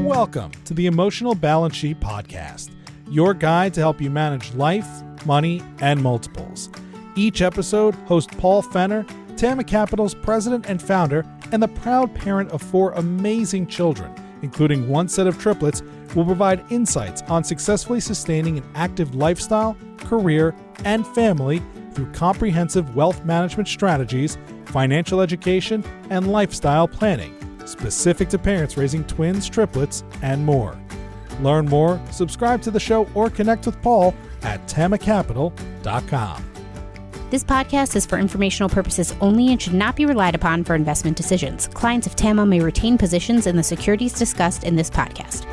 welcome to the Emotional Balance Sheet Podcast, your guide to help you manage life, money, and multiples. Each episode, host Paul Fenner, Tama Capital's president and founder, and the proud parent of 4 amazing children, including 1 set of triplets, will provide insights on successfully sustaining an active lifestyle, career, and family through comprehensive wealth management strategies, financial education, and lifestyle planning, specific to parents raising twins, triplets, and more. Learn more, subscribe to the show, or connect with Paul at tamacapital.com. This podcast is for informational purposes only and should not be relied upon for investment decisions. Clients of TAMA may retain positions in the securities discussed in this podcast.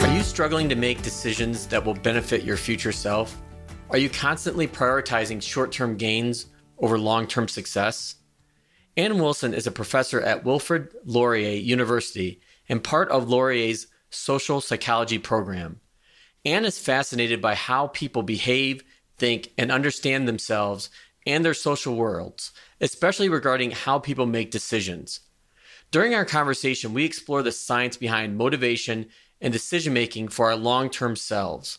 Are you struggling to make decisions that will benefit your future self? Are you constantly prioritizing short-term gains over long-term success? Ann Wilson is a professor at Wilfrid Laurier University and part of Laurier's social psychology program. Ann is fascinated by how people behave, think, and understand themselves and their social worlds, especially regarding how people make decisions. During our conversation, we explore the science behind motivation and decision-making for our long-term selves.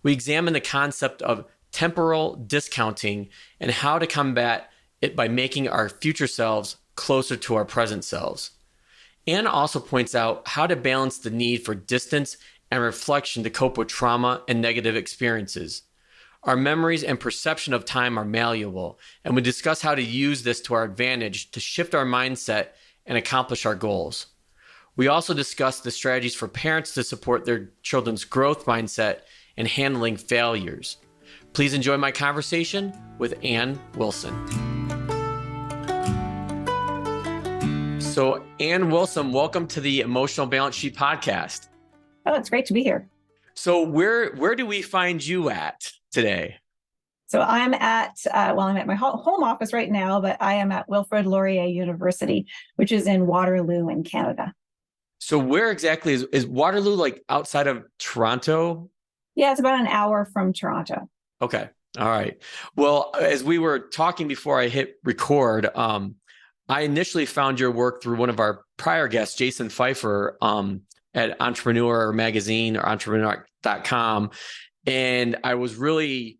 We examine the concept of temporal discounting and how to combat it by making our future selves closer to our present selves. Ann also points out how to balance the need for distance and reflection to cope with trauma and negative experiences. Our memories and perception of time are malleable, and we discuss how to use this to our advantage to shift our mindset and accomplish our goals. We also discuss the strategies for parents to support their children's growth mindset and handling failures. Please enjoy my conversation with Ann Wilson. So, Ann Wilson, welcome to the Emotional Balance Sheet Podcast. Oh, it's great to be here. So where do we find you at today? So I'm at my home office right now, but I am at Wilfrid Laurier University, which is in Waterloo in Canada. So where exactly is Waterloo, like outside of Toronto? Yeah, it's about an hour from Toronto. Okay. All right. Well, as we were talking before I hit record, I initially found your work through one of our prior guests, Jason Pfeiffer, at Entrepreneur Magazine or entrepreneur.com. And I was really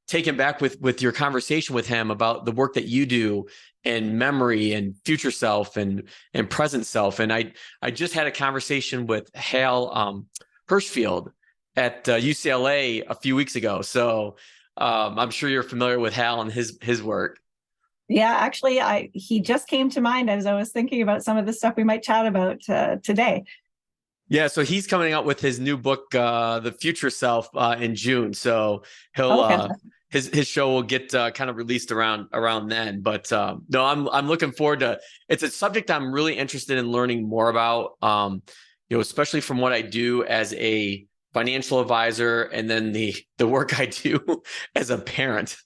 taken back with your conversation with him about the work that you do in memory and future self and present self. And I just had a conversation with Hal Hirschfield at UCLA a few weeks ago. So I'm sure you're familiar with Hal and his work. Yeah, actually, he just came to mind as I was thinking about some of the stuff we might chat about today. Yeah, so he's coming out with his new book, The Future Self, in June. So he'll his show will get kind of released around then. But no, I'm looking forward to. It's a subject I'm really interested in learning more about. Especially from what I do as a financial advisor, and then the work I do as a parent.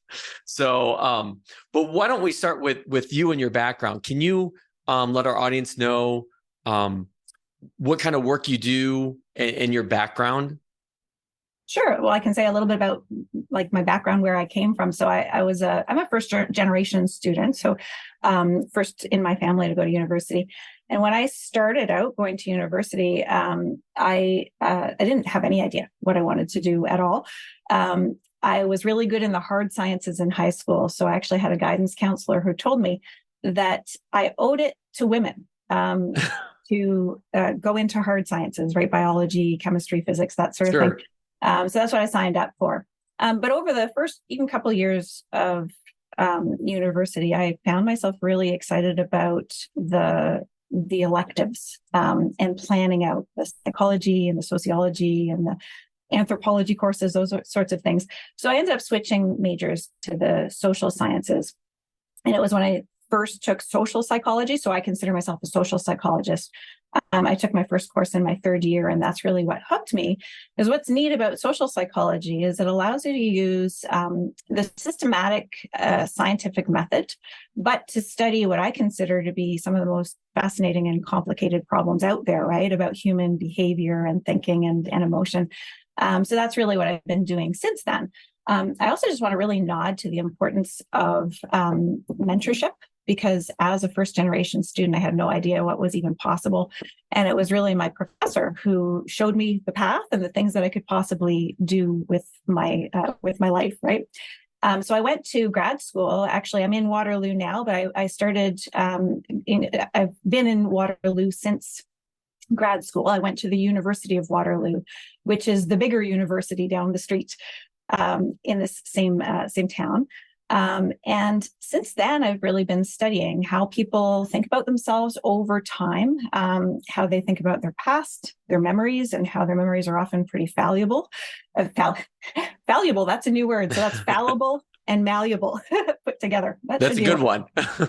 So, but why don't we start with you and your background? Can you let our audience know what kind of work you do and your background? Sure. Well, I can say a little bit about like my background, where I came from. So I'm a first generation student. So first in my family to go to university. And when I started out going to university, I didn't have any idea what I wanted to do at all. I was really good in the hard sciences in high school. So I actually had a guidance counselor who told me that I owed it to women to go into hard sciences, right? Biology, chemistry, physics, that sort of thing. So that's what I signed up for. But over the first even couple of years of university, I found myself really excited about the electives and planning out the psychology and the sociology and the anthropology courses, those sorts of things. So I ended up switching majors to the social sciences. And it was when I first took social psychology. So I consider myself a social psychologist. I took my first course in my 3rd year, and that's really what hooked me. Is what's neat about social psychology is it allows you to use the systematic scientific method, but to study what I consider to be some of the most fascinating and complicated problems out there, right? About human behavior and thinking and emotion. So that's really what I've been doing since then. I also just want to really nod to the importance of mentorship because as a first generation student, I had no idea what was even possible. And it was really my professor who showed me the path and the things that I could possibly do with my life, right? So I went to grad school. Actually, I'm in Waterloo now, but I started, I've been in Waterloo since grad school. I went to the University of Waterloo, which is the bigger university down the street in this same town. And since then, I've really been studying how people think about themselves over time, how they think about their past, their memories, and how their memories are often pretty fallible. Fallible, that's a new word. So that's fallible and malleable put together. That's a good one.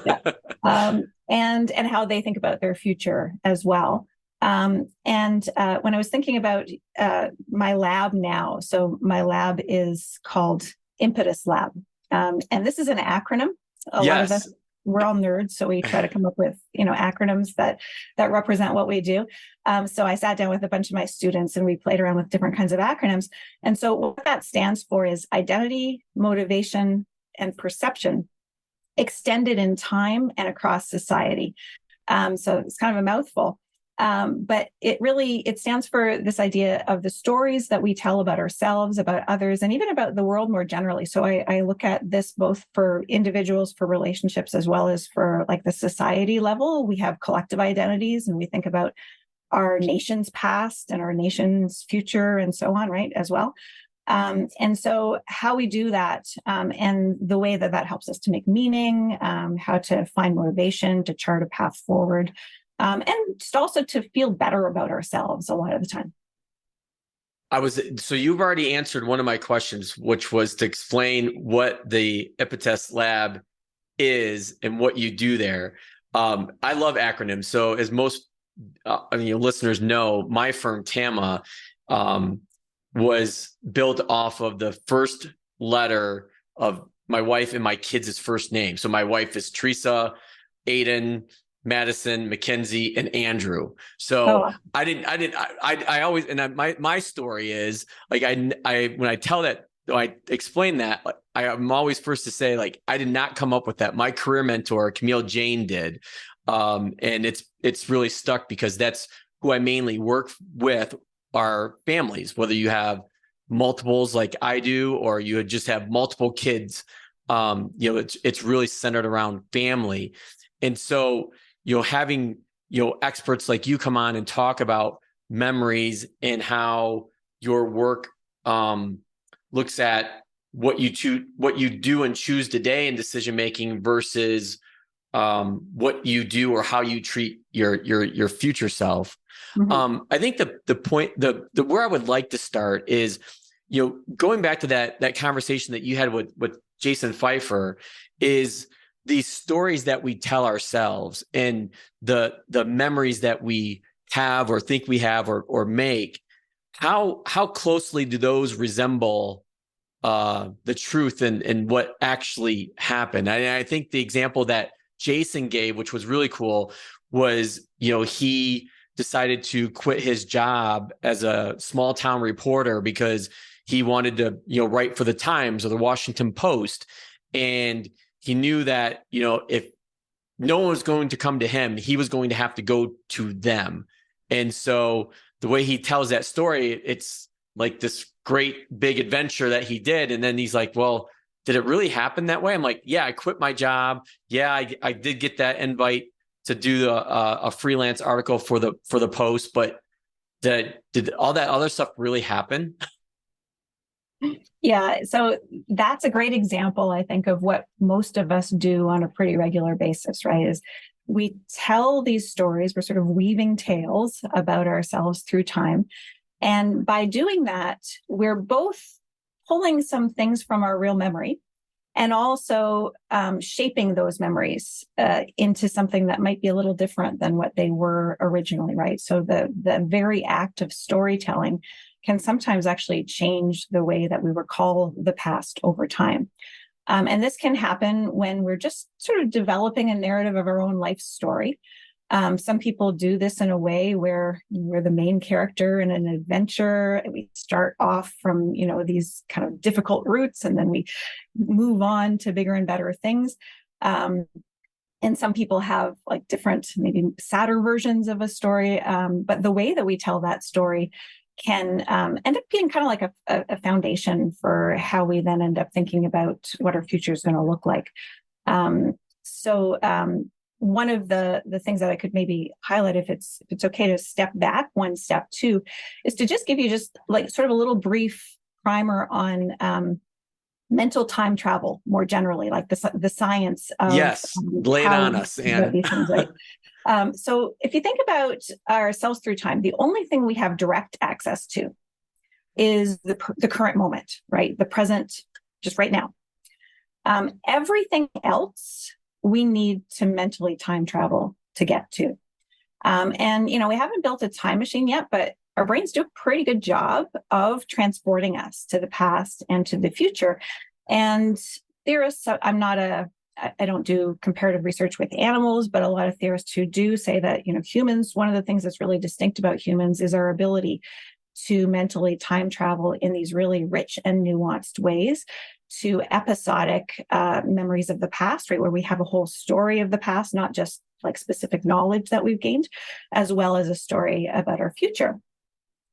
Yeah. And how they think about their future as well. When I was thinking about my lab now, so my lab is called Impetus Lab. And this is an acronym. A lot of us, we're all nerds, so we try to come up with, acronyms that represent what we do. So I sat down with a bunch of my students and we played around with different kinds of acronyms. And so what that stands for is identity, motivation, and perception extended in time and across society. So it's kind of a mouthful. But it stands for this idea of the stories that we tell about ourselves, about others, and even about the world more generally. So I look at this both for individuals, for relationships, as well as for like the society level. We have collective identities and we think about our nation's past and our nation's future and so on, right, as well. And so how we do that and the way that helps us to make meaning, how to find motivation, to chart a path forward. And just also to feel better about ourselves a lot of the time. So you've already answered one of my questions, which was to explain what the Impetus Lab is and what you do there. I love acronyms. So as most listeners know, my firm TAMA was built off of the first letter of my wife and my kids' first name. So my wife is Teresa, Aiden, Madison, Mackenzie, and Andrew. So I always, and my story is like, when I tell that, I explain that, I'm always first to say, like, I did not come up with that. My career mentor, Camille Jane, did. And it's really stuck because that's who I mainly work with, are families, whether you have multiples like I do, or you just have multiple kids. It's really centered around family. And so, having, experts like you come on and talk about memories and how your work looks at what you do and choose today in decision making versus what you do or how you treat your future self. Mm-hmm. I think the point, where I would like to start is, going back to that conversation that you had with Jason Pfeiffer, is these stories that we tell ourselves and the memories that we have or think we have or make, how closely do those resemble the truth and what actually happened? I think the example that Jason gave, which was really cool, was, he decided to quit his job as a small town reporter because he wanted to, write for the Times or the Washington Post. And he knew that, if no one was going to come to him, he was going to have to go to them. And so the way he tells that story, it's like this great big adventure that he did. And then he's like, well, did it really happen that way? I'm like, yeah, I quit my job. Yeah, I did get that invite to do a freelance article for the Post, but did all that other stuff really happen? Yeah, so that's a great example, I think, of what most of us do on a pretty regular basis, right? Is we tell these stories, we're sort of weaving tales about ourselves through time. And by doing that, we're both pulling some things from our real memory and also shaping those memories into something that might be a little different than what they were originally, right? So the very act of storytelling can sometimes actually change the way that we recall the past over time. And this can happen when we're just sort of developing a narrative of our own life story. Some people do this in a way where we're the main character in an adventure. We start off from, these kind of difficult routes, and then we move on to bigger and better things. And some people have like different, maybe sadder versions of a story. But the way that we tell that story can end up being kind of like a foundation for how we then end up thinking about what our future is going to look like. So one of the things that I could maybe highlight, if it's okay to step back one step too, is to just give you just like sort of a little brief primer on mental time travel more generally, like the science of Yes, lay it on us, Anne. These things, right? So if you think about ourselves through time, the only thing we have direct access to is the current moment, right? The present, just right now. Everything else we need to mentally time travel to get to. And, we haven't built a time machine yet, but our brains do a pretty good job of transporting us to the past and to the future. And theorists, I don't do comparative research with animals, but a lot of theorists who do say that, humans, one of the things that's really distinct about humans is our ability to mentally time travel in these really rich and nuanced ways to episodic memories of the past, right? Where we have a whole story of the past, not just like specific knowledge that we've gained, as well as a story about our future.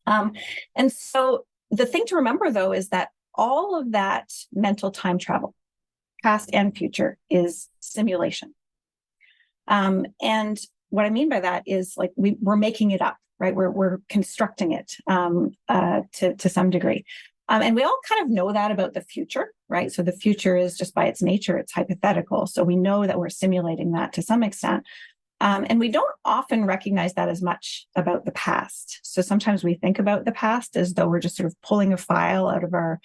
And so the thing to remember, though, is that all of that mental time travel, past and future, is simulation. And what I mean by that is like we're making it up, right? We're constructing it to some degree. And we all kind of know that about the future, right? So the future is just by its nature, it's hypothetical. So we know that we're simulating that to some extent. And we don't often recognize that as much about the past. So sometimes we think about the past as though we're just sort of pulling a file out of our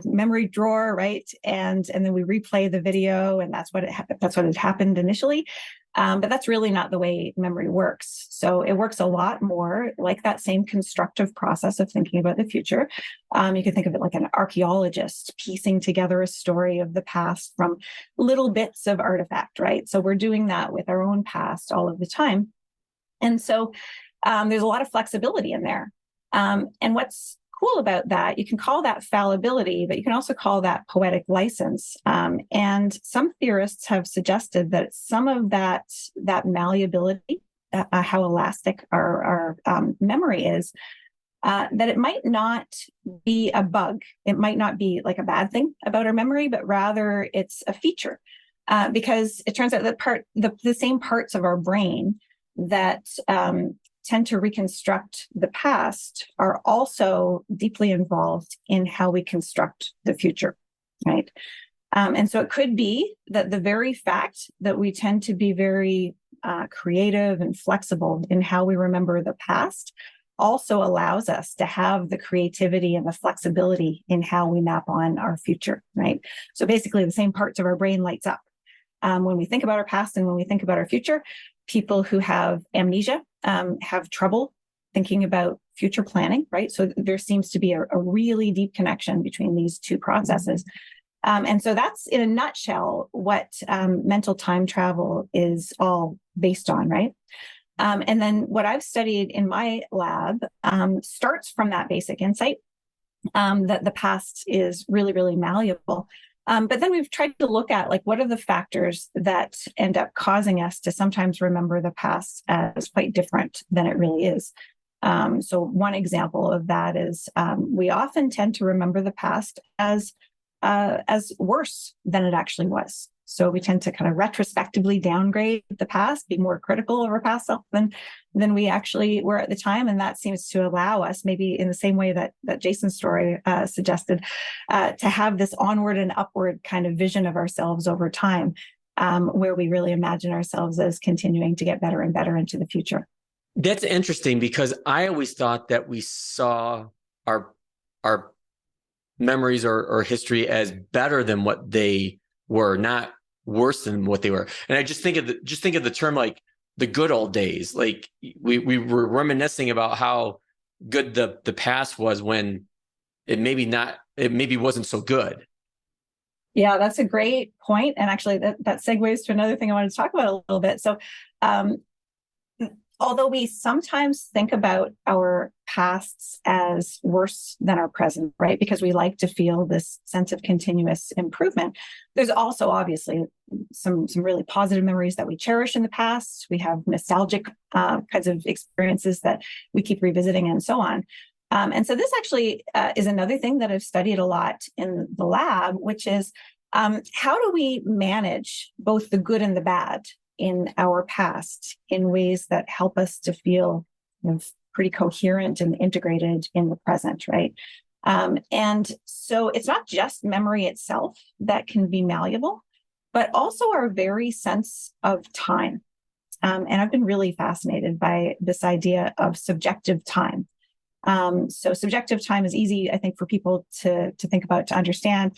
memory drawer, right? And then we replay the video, and that's what had happened initially. But that's really not the way memory works. So it works a lot more like that same constructive process of thinking about the future. You can think of it like an archaeologist piecing together a story of the past from little bits of artifact, right? So we're doing that with our own past all of the time. And so there's a lot of flexibility in there. And what's cool about that, you can call that fallibility, but you can also call that poetic license. And some theorists have suggested that some of that malleability, how elastic our memory is, that it might not be a bug. It might not be like a bad thing about our memory, but rather it's a feature. Because it turns out that the same parts of our brain that tend to reconstruct the past are also deeply involved in how we construct the future, right? And so it could be that the very fact that we tend to be very creative and flexible in how we remember the past also allows us to have the creativity and the flexibility in how we map on our future, right? So basically the same parts of our brain lights up. When we think about our past and when we think about our future, people who have amnesia have trouble thinking about future planning, right? So there seems to be a really deep connection between these two processes. And so that's, in a nutshell, what mental time travel is all based on, right? And then what I've studied in my lab starts from that basic insight that the past is really, really malleable. But then we've tried to look at like, what are the factors that end up causing us to sometimes remember the past as quite different than it really is. So one example of that is we often tend to remember the past as worse than it actually was. So we tend to kind of retrospectively downgrade the past, be more critical of our past self than we actually were at the time. And that seems to allow us, maybe in the same way that Jason's story suggested, to have this onward and upward kind of vision of ourselves over time, where we really imagine ourselves as continuing to get better and better into the future. That's interesting, because I always thought that we saw our memories or history as better than what they were, not worse than what they were. And I just think of the term like the good old days. Like we were reminiscing about how good the past was when it maybe wasn't so good. Yeah, that's a great point. And actually that segues to another thing I wanted to talk about a little bit. So although we sometimes think about our pasts as worse than our present, right? Because we like to feel this sense of continuous improvement. There's also obviously some really positive memories that we cherish in the past. We have nostalgic kinds of experiences that we keep revisiting and so on. And so this actually is another thing that I've studied a lot in the lab, which is how do we manage both the good and the bad in our past in ways that help us to feel pretty coherent and integrated in the present, right? And so it's not just memory itself that can be malleable, but also our very sense of time. And I've been really fascinated by this idea of subjective time. So subjective time is easy, I think, for people to think about, to understand.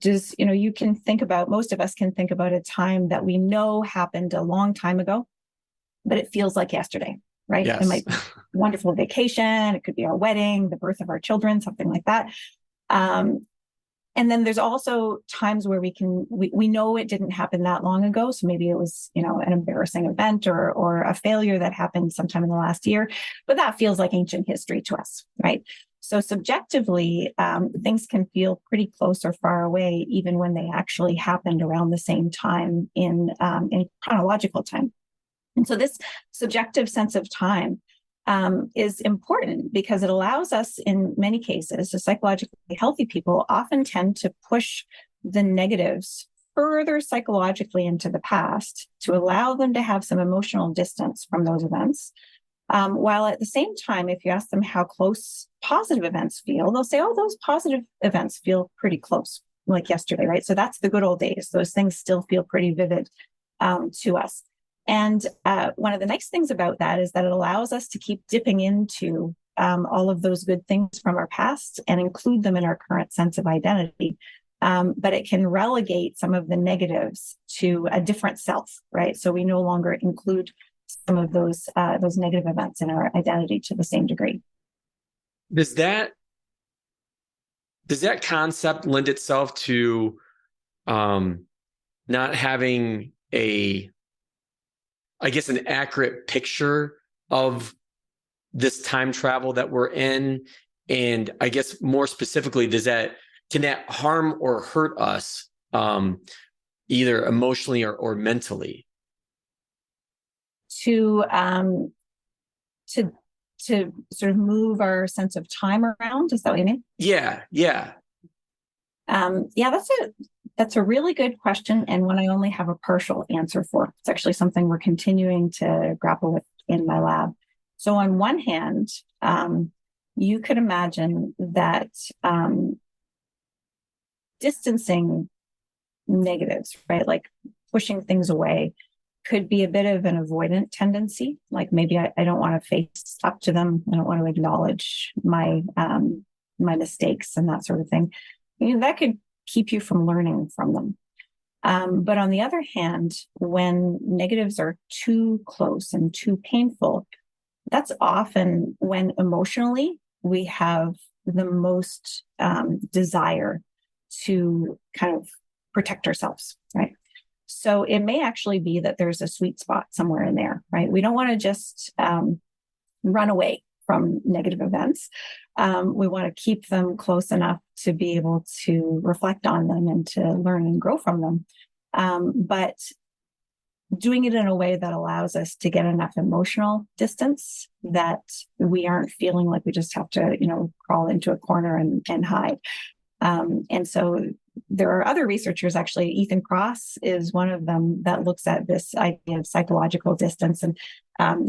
Just, you can think about, most of us can think about a time that we know happened a long time ago, but it feels like yesterday, right? Yes. It might be a wonderful vacation. It could be our wedding, the birth of our children, something like that. And then there's also times where we know it didn't happen that long ago. So maybe it was, an embarrassing event or a failure that happened sometime in the last year, but that feels like ancient history to us, right? So subjectively, things can feel pretty close or far away, even when they actually happened around the same time in chronological time. And so this subjective sense of time is important because it allows us, in many cases, so psychologically healthy people often tend to push the negatives further psychologically into the past to allow them to have some emotional distance from those events. While at the same time, if you ask them how close positive events feel, they'll say, oh, those positive events feel pretty close, like yesterday, right? So that's the good old days. Those things still feel pretty vivid to us. And one of the nice things about that is that it allows us to keep dipping into all of those good things from our past and include them in our current sense of identity. But it can relegate some of the negatives to a different self, right? So we no longer include some of those negative events in our identity to the same degree. Does that concept lend itself to not having an accurate picture of this time travel that we're in? And I guess more specifically, can that harm or hurt us either emotionally or mentally? To sort of move our sense of time around, is that what you mean? Yeah. That's a really good question, and one I only have a partial answer for. It's actually something we're continuing to grapple with in my lab. So on one hand, you could imagine that distancing negatives, right, like pushing things away, could be a bit of an avoidant tendency. Like maybe I don't want to face up to them. I don't want to acknowledge my mistakes and that sort of thing. That could keep you from learning from them. But on the other hand, when negatives are too close and too painful, that's often when emotionally we have the most desire to kind of protect ourselves, right? So it may actually be that there's a sweet spot somewhere in there, right? We don't want to just run away from negative events. We want to keep them close enough to be able to reflect on them and to learn and grow from them. But doing it in a way that allows us to get enough emotional distance that we aren't feeling like we just have to, crawl into a corner and hide. And so there are other researchers, actually. Ethan Kross is one of them that looks at this idea of psychological distance and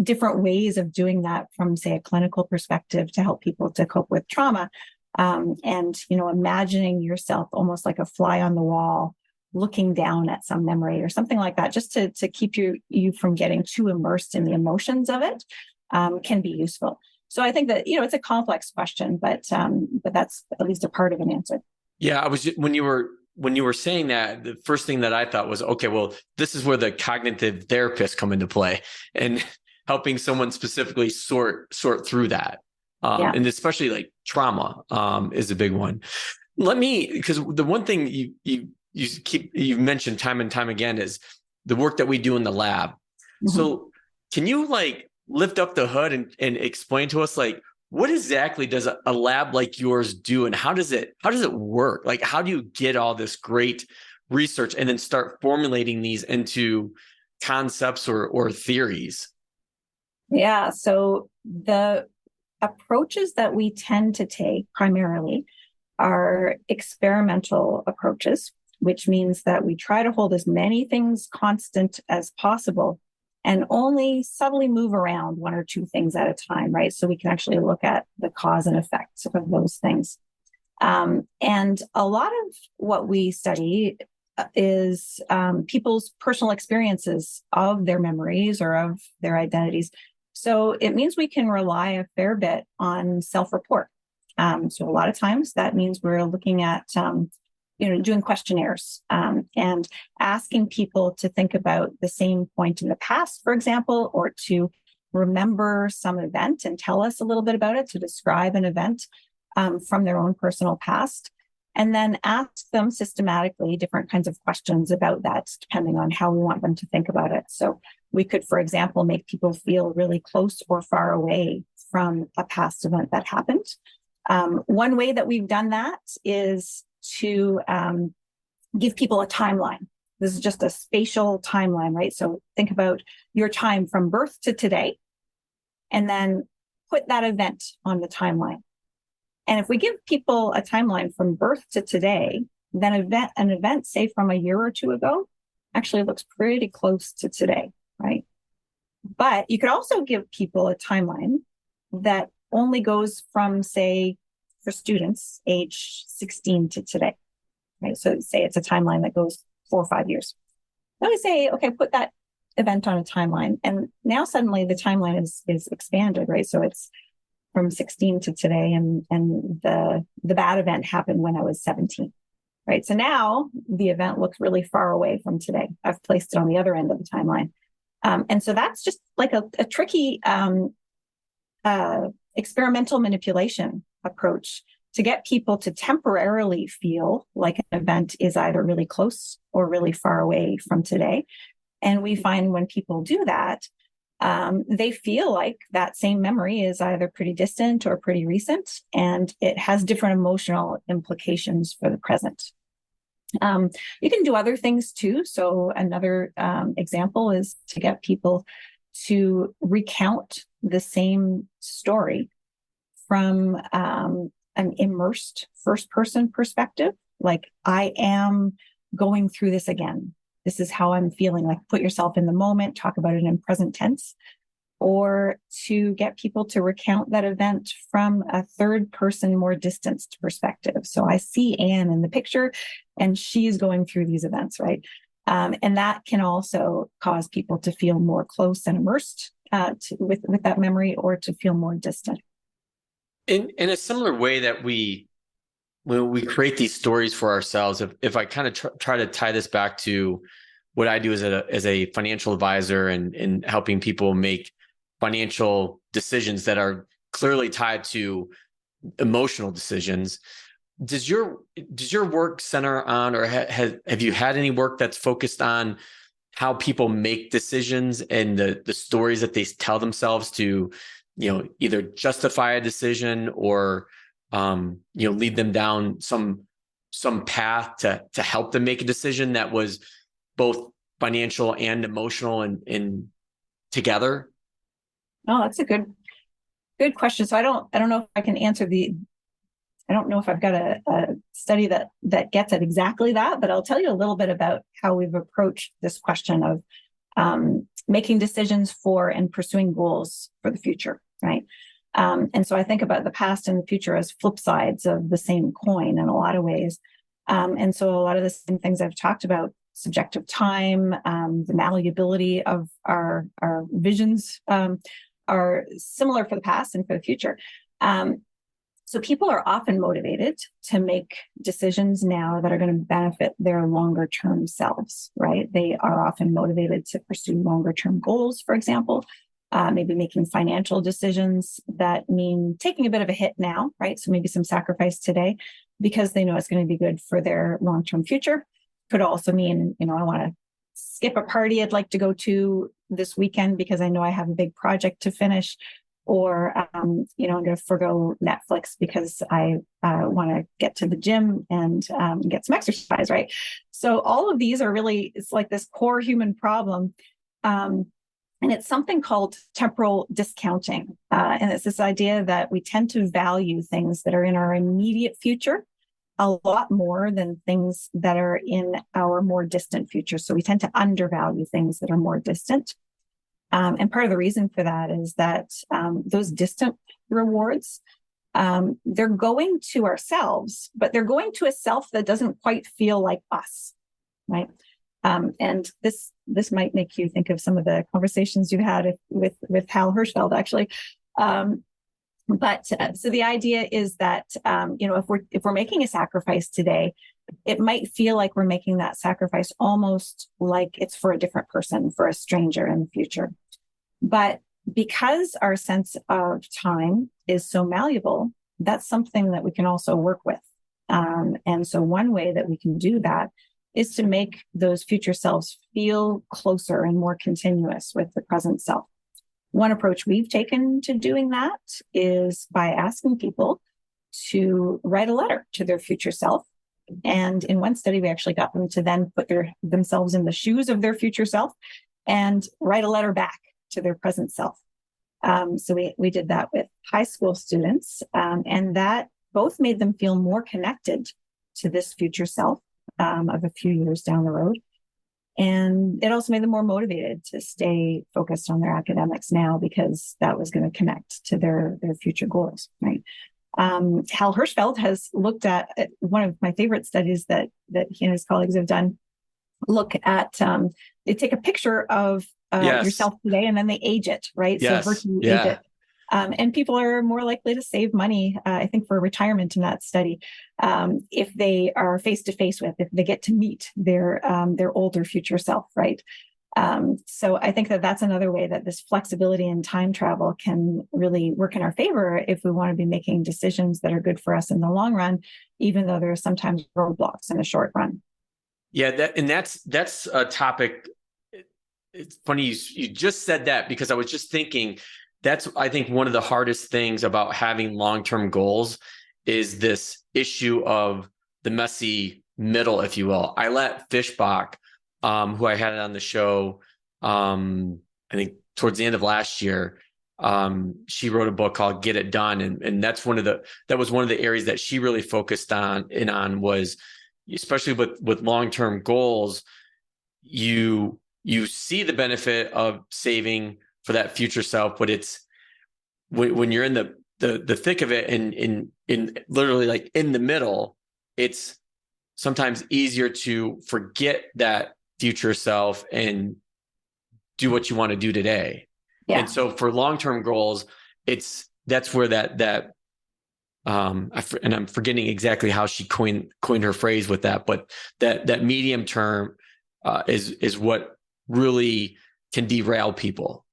different ways of doing that from, say, a clinical perspective to help people to cope with trauma. And imagining yourself almost like a fly on the wall, looking down at some memory or something like that, just to keep you from getting too immersed in the emotions of it, can be useful. So I think that, it's a complex question, but that's at least a part of an answer. Yeah, when you were saying that, the first thing that I thought was, okay, well, this is where the cognitive therapists come into play and helping someone specifically sort through that. And especially like trauma is a big one. Because the one thing you've mentioned time and time again is the work that we do in the lab. Mm-hmm. So can you lift up the hood and explain to us, like, what exactly does a lab like yours do, and how does it work? Like, how do you get all this great research and then start formulating these into concepts or theories? Yeah. So the approaches that we tend to take primarily are experimental approaches, which means that we try to hold as many things constant as possible and only subtly move around one or two things at a time, right? So we can actually look at the cause and effects of those things. And a lot of what we study is people's personal experiences of their memories or of their identities. So it means we can rely a fair bit on self-report. So a lot of times that means we're looking at, doing questionnaires and asking people to think about the same point in the past, for example, or to remember some event and tell us a little bit about it, to describe an event from their own personal past, and then ask them systematically different kinds of questions about that, depending on how we want them to think about it. So we could, for example, make people feel really close or far away from a past event that happened. One way that we've done that is to give people a timeline. This is just a spatial timeline, right? So think about your time from birth to today, and then put that event on the timeline. And if we give people a timeline from birth to today, then an event, say from a year or two ago, actually looks pretty close to today, right? But you could also give people a timeline that only goes from, say, for students, age 16 to today, right? So say it's a timeline that goes 4 or 5 years. Then we say, okay, put that event on a timeline. And now suddenly the timeline is expanded, right? So it's from 16 to today, and the bad event happened when I was 17, right? So now the event looks really far away from today. I've placed it on the other end of the timeline. And so that's just like a tricky experimental manipulation approach to get people to temporarily feel like an event is either really close or really far away from today. And we find when people do that, they feel like that same memory is either pretty distant or pretty recent, and it has different emotional implications for the present. You can do other things too. So another example is to get people to recount the same story from an immersed first-person perspective, like, I am going through this again. This is how I'm feeling. Like, put yourself in the moment, talk about it in present tense, or to get people to recount that event from a third person, more distanced perspective. So I see Anne in the picture and she's going through these events, right? And that can also cause people to feel more close and immersed with that memory, or to feel more distant. In a similar way that when we create these stories for ourselves, if I kind of try to tie this back to what I do as a financial advisor and helping people make financial decisions that are clearly tied to emotional decisions, does your work center on, or have you had any work that's focused on how people make decisions and the stories that they tell themselves to, either justify a decision or lead them down some path to help them make a decision that was both financial and emotional and together? Oh, that's a good question. So I don't know if I can answer I don't know if I've got a study that gets at exactly that, but I'll tell you a little bit about how we've approached this question of making decisions for and pursuing goals for the future, right? And so I think about the past and the future as flip sides of the same coin in a lot of ways. And so a lot of the same things I've talked about, subjective time, the malleability of our visions, are similar for the past and for the future. So people are often motivated to make decisions now that are going to benefit their longer term selves, right? They are often motivated to pursue longer term goals, for example, maybe making financial decisions that mean taking a bit of a hit now, right? So maybe some sacrifice today because they know it's going to be good for their long term future. Could also mean, I want to skip a party I'd like to go to this weekend because I know I have a big project to finish, or I'm going to forgo Netflix because I want to get to the gym and get some exercise, right? So all of these are really, it's like this core human problem. And it's something called temporal discounting. And it's this idea that we tend to value things that are in our immediate future a lot more than things that are in our more distant future. So we tend to undervalue things that are more distant. And part of the reason for that is that those distant rewards, they're going to ourselves, but they're going to a self that doesn't quite feel like us, right? And this might make you think of some of the conversations you had with Hal Hirschfeld, actually. But so the idea is that if we're making a sacrifice today, it might feel like we're making that sacrifice almost like it's for a different person, for a stranger in the future. But because our sense of time is so malleable, that's something that we can also work with. And so one way that we can do that is to make those future selves feel closer and more continuous with the present self. One approach we've taken to doing that is by asking people to write a letter to their future self. And in one study, we actually got them to then put themselves in the shoes of their future self and write a letter back to their present self. So we did that with high school students, and that both made them feel more connected to this future self of a few years down the road. And it also made them more motivated to stay focused on their academics now, because that was going to connect to their future goals, right? Hal Hirschfeld has looked at one of my favorite studies that he and his colleagues have done. Look at, they take a picture of yourself today and then they age it, right? Yes. So virtually age it. And people are more likely to save money, I think, for retirement in that study, if they are face to face with, if they get to meet their older future self, right? So I think that that's another way that this flexibility in time travel can really work in our favor if we want to be making decisions that are good for us in the long run, even though there are sometimes roadblocks in the short run. Yeah, that's a topic. It's funny you just said that, because I was just thinking that's, I think, one of the hardest things about having long-term goals is this issue of the messy middle, if you will. Ayelet Fishbach, who I had on the show, I think towards the end of last year, she wrote a book called Get It Done. And that was one of the areas that she really focused on was, especially with long-term goals, you see the benefit of saving for that future self, but it's when you're in the thick of it and in literally like in the middle, it's sometimes easier to forget that future self and do what you want to do today. Yeah. And so for long-term goals, that's where that and I'm forgetting exactly how she coined her phrase with that, but that medium term is what really can derail people.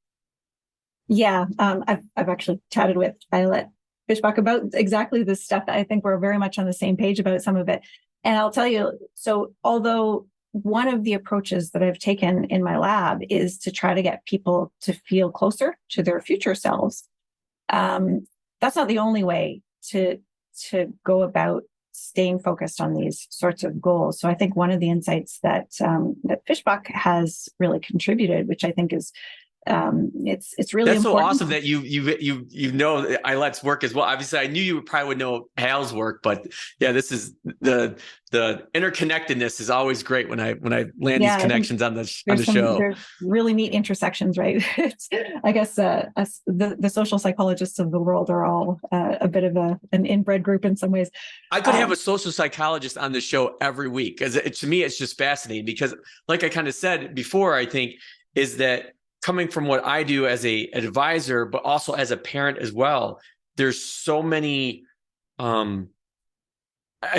Yeah, I've actually chatted with Ayelet Fishbach about exactly this stuff. I think we're very much on the same page about some of it. And I'll tell you, so although one of the approaches that I've taken in my lab is to try to get people to feel closer to their future selves, that's not the only way to go about staying focused on these sorts of goals. So I think one of the insights that Fishbach has really contributed, which I think is it's really that's important. So awesome that you know Ayelet's work as well. Obviously, I knew you probably would know Hal's work, but yeah, this is the interconnectedness is always great when I land these connections on the show. There's really neat intersections, right? I guess the social psychologists of the world are all a bit of an inbred group in some ways. I could have a social psychologist on the show every week, because to me it's just fascinating, because like I kind of said before, I think is that coming from what I do as an advisor, but also as a parent as well, there's so many. I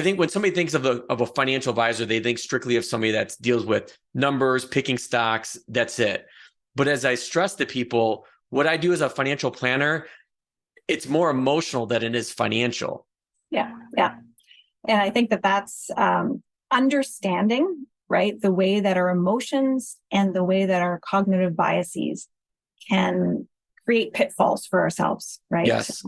think when somebody thinks of a financial advisor, they think strictly of somebody that deals with numbers, picking stocks. That's it. But as I stress to people, what I do as a financial planner, it's more emotional than it is financial. Yeah. And I think that's understanding right? The way that our emotions and the way that our cognitive biases can create pitfalls for ourselves, right? Yes.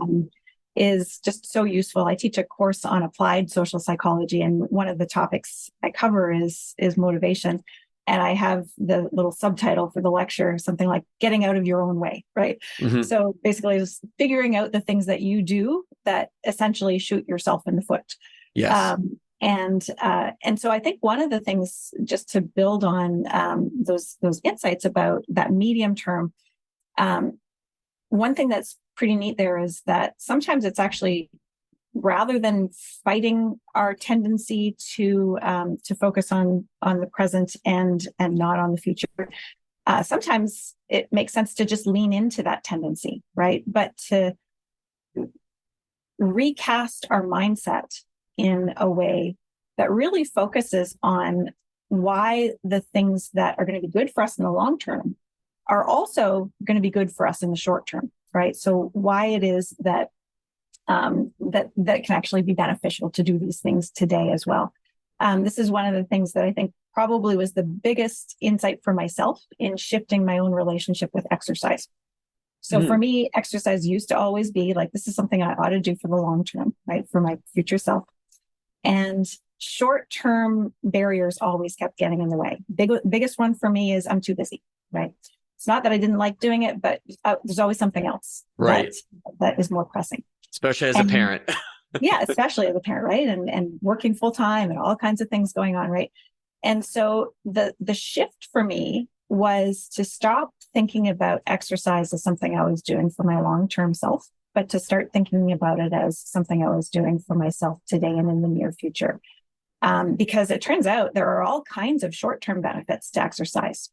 Is just so useful. I teach a course on applied social psychology, and one of the topics I cover is motivation. And I have the little subtitle for the lecture, something like getting out of your own way, right? Mm-hmm. So basically just figuring out the things that you do that essentially shoot yourself in the foot. Yes. And so I think one of the things, just to build on those insights about that medium term, one thing that's pretty neat there is that sometimes it's actually, rather than fighting our tendency to focus on the present and not on the future, sometimes it makes sense to just lean into that tendency, right? But to recast our mindset in a way that really focuses on why the things that are going to be good for us in the long term are also going to be good for us in the short term, right? So why it is that that can actually be beneficial to do these things today as well. This is one of the things that I think probably was the biggest insight for myself in shifting my own relationship with exercise. So for me, exercise used to always be like, this is something I ought to do for the long term, right? For my future self. And short-term barriers always kept getting in the way. Biggest one for me is I'm too busy, right? It's not that I didn't like doing it, but there's always something else that is more pressing. Especially as a parent. Yeah, especially as a parent, right? And working full time and all kinds of things going on, right? And so the shift for me was to stop thinking about exercise as something I was doing for my long-term self, but to start thinking about it as something I was doing for myself today and in the near future. Because it turns out there are all kinds of short-term benefits to exercise.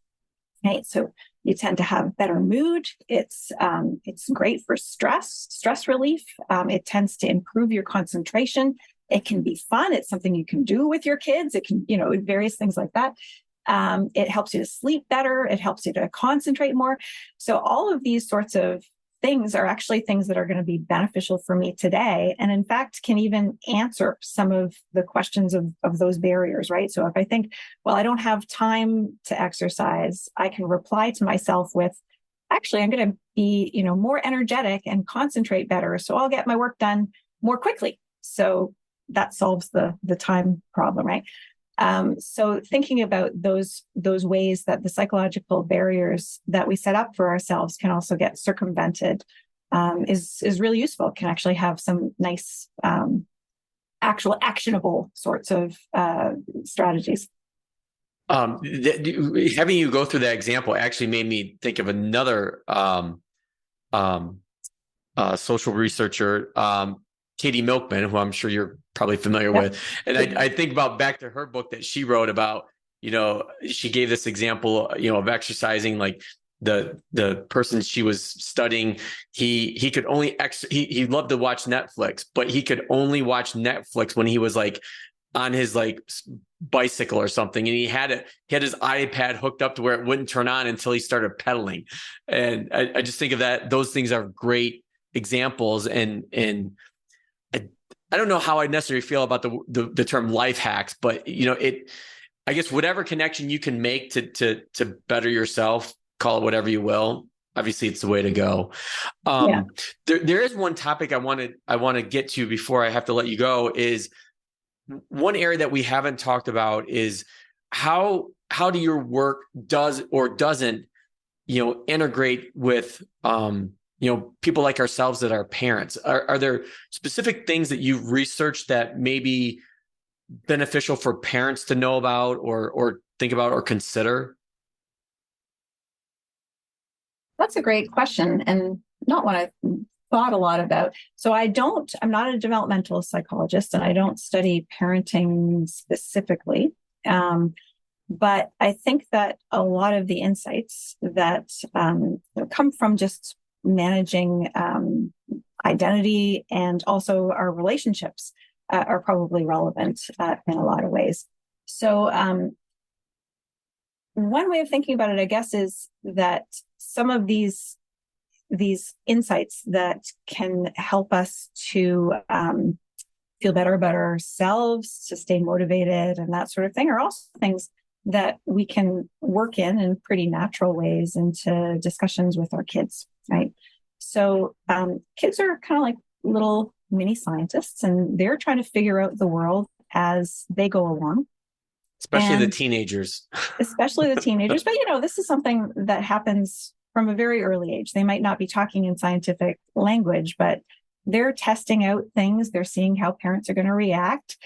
Right. So you tend to have better mood. It's great for stress relief. It tends to improve your concentration. It can be fun. It's something you can do with your kids. It can, various things like that. It helps you to sleep better. It helps you to concentrate more. So all of these sorts of things are actually things that are going to be beneficial for me today. And in fact, can even answer some of the questions of those barriers, right? So if I think, well, I don't have time to exercise, I can reply to myself with, actually, I'm going to be, more energetic and concentrate better. So I'll get my work done more quickly. So that solves the time problem, right? So thinking about those ways that the psychological barriers that we set up for ourselves can also get circumvented is really useful. It can actually have some nice, actual actionable sorts of strategies. Having you go through that example actually made me think of another social researcher, Katie Milkman, who I'm sure you're probably familiar with. And I think about back to her book that she wrote about, she gave this example, of exercising, like the person she was studying, he could only, he loved to watch Netflix, but he could only watch Netflix when he was like on his like bicycle or something. And he had his iPad hooked up to where it wouldn't turn on until he started pedaling. And I just think of that. Those things are great examples. And I don't know how I necessarily feel about the term life hacks, but I guess whatever connection you can make to better yourself, call it whatever you will. Obviously, it's the way to go. There is one topic I want to get to before I have to let you go. Is one area that we haven't talked about is how do your work does or doesn't integrate with people like ourselves that are parents. Are there specific things that you've researched that may be beneficial for parents to know about or think about or consider? That's a great question, and not one I've thought a lot about. So I'm not a developmental psychologist, and I don't study parenting specifically. But I think that a lot of the insights that come from just managing identity and also our relationships are probably relevant in a lot of ways. So one way of thinking about it, I guess, is that some of these insights that can help us to feel better about ourselves, to stay motivated and that sort of thing, are also things that we can work in pretty natural ways into discussions with our kids, right? So kids are kind of like little mini scientists, and they're trying to figure out the world as they go along. Especially the teenagers. Especially the teenagers. But, this is something that happens from a very early age. They might not be talking in scientific language, but they're testing out things. They're seeing how parents are going to react.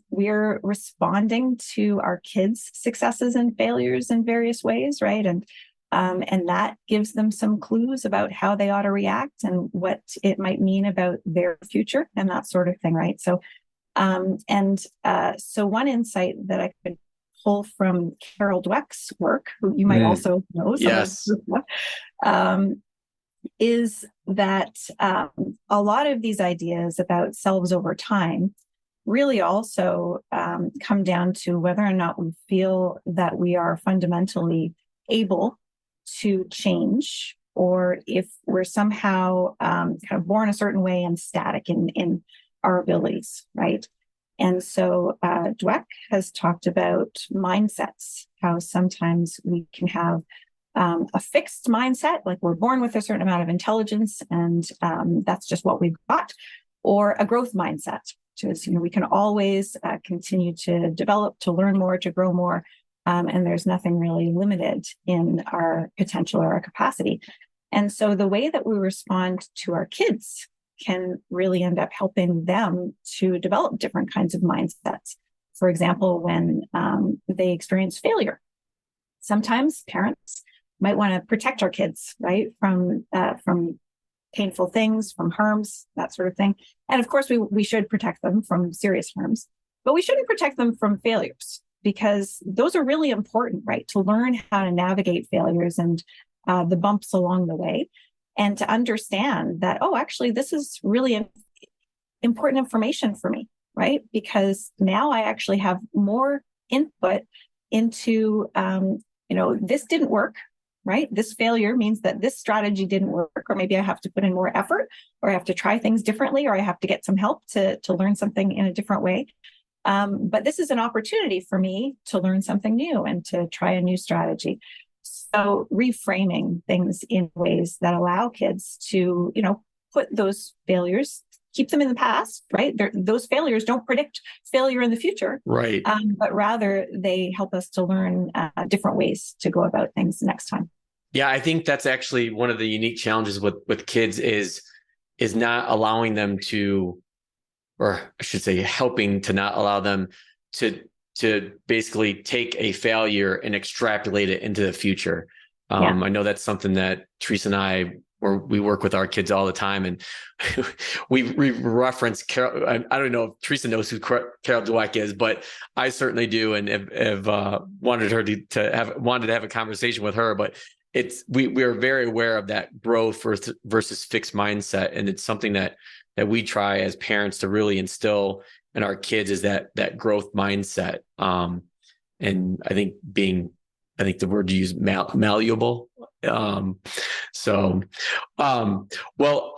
We're responding to our kids' successes and failures in various ways, right? And that gives them some clues about how they ought to react and what it might mean about their future and that sort of thing, right? So, so one insight that I could pull from Carol Dweck's work, who you might also know, yes, is that a lot of these ideas about selves over time really also come down to whether or not we feel that we are fundamentally able to change, or if we're somehow kind of born a certain way and static in our abilities, right? And so Dweck has talked about mindsets, how sometimes we can have a fixed mindset, like we're born with a certain amount of intelligence and that's just what we've got, or a growth mindset, which is, we can always continue to develop, to learn more, to grow more, and there's nothing really limited in our potential or our capacity. And so the way that we respond to our kids can really end up helping them to develop different kinds of mindsets. For example, when they experience failure, sometimes parents might want to protect our kids, right, from painful things, from harms, that sort of thing. And of course, we should protect them from serious harms, but we shouldn't protect them from failures, because those are really important, right, to learn how to navigate failures and the bumps along the way, and to understand that, actually, this is really important information for me, right? Because now I actually have more input into, this didn't work, right? This failure means that this strategy didn't work, or maybe I have to put in more effort, or I have to try things differently, or I have to get some help to learn something in a different way. But this is an opportunity for me to learn something new and to try a new strategy. So reframing things in ways that allow kids to, put those failures, keep them in the past, right? Those failures don't predict failure in the future, right? But rather they help us to learn different ways to go about things next time. Yeah, I think that's actually one of the unique challenges with kids is not allowing them to, or I should say, helping to not allow them to basically take a failure and extrapolate it into the future. I know that's something that Teresa and I, we work with our kids all the time, and we reference Carol. I don't know if Teresa knows who Carol Dweck is, but I certainly do, and have wanted her to have a conversation with her. But we are very aware of that growth versus fixed mindset, and it's something that we try as parents to really instill in our kids, is that growth mindset. And I think the word you use, malleable. Well,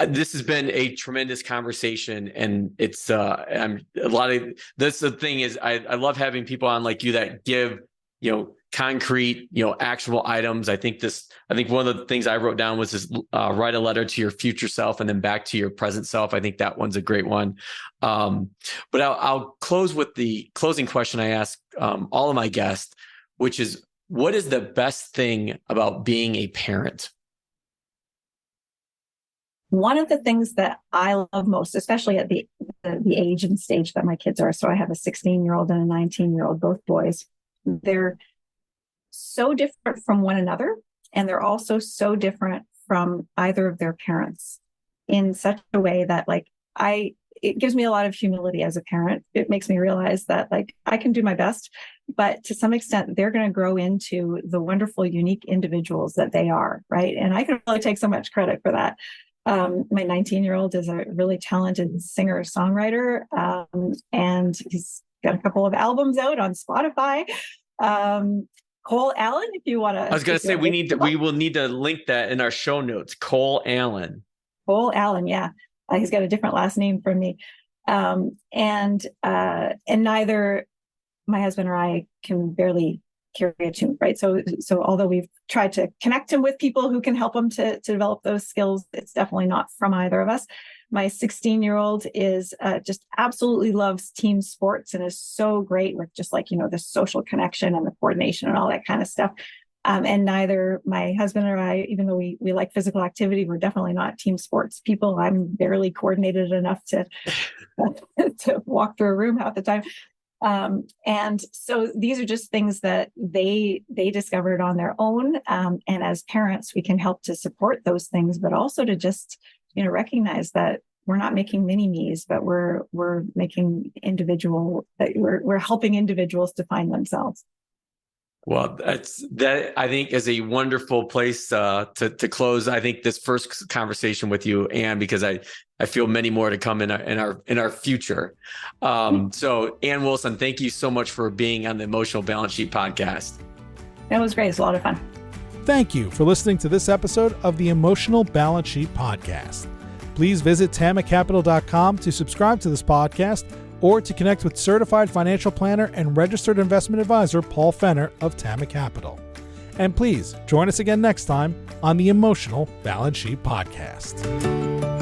this has been a tremendous conversation, and it's a lot of this. The thing is, I love having people on like you that give, concrete, actionable items. I think one of the things I wrote down was this, write a letter to your future self and then back to your present self. I think that one's a great one. But I'll close with the closing question I ask all of my guests, which is, what is the best thing about being a parent? One of the things that I love most, especially at the age and stage that my kids are, so I have a 16-year-old and a 19-year-old, both boys, they're so different from one another, and they're also so different from either of their parents in such a way that it gives me a lot of humility as a parent. It makes me realize that I can do my best, but to some extent they're going to grow into the wonderful, unique individuals that they are, right? And I can really take so much credit for that. My 19-year-old is a really talented singer-songwriter, and he's got a couple of albums out on Spotify. Cole Allen, if you want to. I was going to say, we will need to link that in our show notes. Cole Allen. Cole Allen, yeah. He's got a different last name from me. And neither my husband or I can barely carry a tune, right? So although we've tried to connect him with people who can help him to develop those skills, it's definitely not from either of us. My 16-year-old is just absolutely loves team sports and is so great with just like, the social connection and the coordination and all that kind of stuff. And neither my husband or I, even though we like physical activity, we're definitely not team sports people. I'm barely coordinated enough to walk through a room half the time. And so these are just things that they discovered on their own. And as parents, we can help to support those things, but also to just, recognize that we're not making mini-me's, but we're making we're helping individuals to find themselves. Well, that I think is a wonderful place to close. I think this first conversation with you, Anne, because I feel many more to come in our future. So, Anne Wilson, thank you so much for being on the Emotional Balance Sheet podcast. That was great. It's a lot of fun. Thank you for listening to this episode of the Emotional Balance Sheet podcast. Please visit tamacapital.com to subscribe to this podcast or to connect with certified financial planner and registered investment advisor Paul Fenner of Tama Capital. And please join us again next time on the Emotional Balance Sheet podcast.